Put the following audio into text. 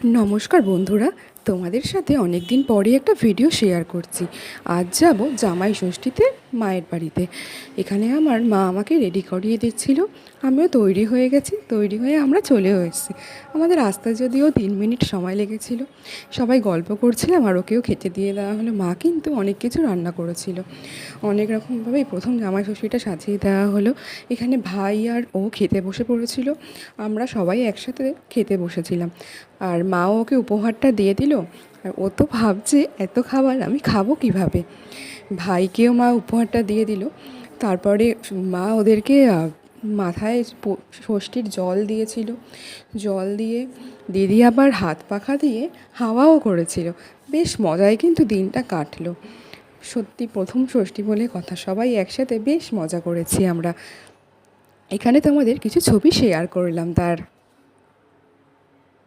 নমস্কার বন্ধুরা, তোমাদের সাথে অনেক দিন পরে একটা ভিডিও শেয়ার করছি। আজ যাব জামাই ষষ্ঠীতে মায়ের বাড়িতে। এখানে আমার মা আমাকে রেডি করিয়ে দিচ্ছিল, আমিও তৈরি হয়ে গেছি। তৈরি হয়ে আমরা চলেও এসেছি। আমাদের আসতে যদিও 3 মিনিট সময় লেগেছিল। সবাই গল্প করছিলাম আর ওকেও খেতে দিয়ে দেওয়া হলো। মা কিন্তু অনেক কিছু রান্না করেছিল, অনেক রকমভাবেই প্রথম জামাই ষষ্ঠীটা সাজিয়ে দেওয়া হলো। এখানে ভাই আর ও খেতে বসে পড়েছিল, আমরা সবাই একসাথে খেতে বসেছিলাম। আর মাও ওকে উপহারটা দিয়ে দিল। আর ও তো ভাবছে এত খাবার আমি খাবো কীভাবে। ভাইকেও মা উপহারটা দিয়ে দিল। তারপরে মা ওদেরকে মাথায় ষষ্ঠীর জল দিয়েছিল। জল দিয়ে দিদি আবার হাত পাখা দিয়ে হাওয়াও করেছিল। বেশ মজায় কিন্তু দিনটা কাটলো। সত্যি প্রথম ষষ্ঠী বলে কথা, সবাই একসাথে বেশ মজা করেছি আমরা। এখানে তোমাদের কিছু ছবি শেয়ার করলাম তার।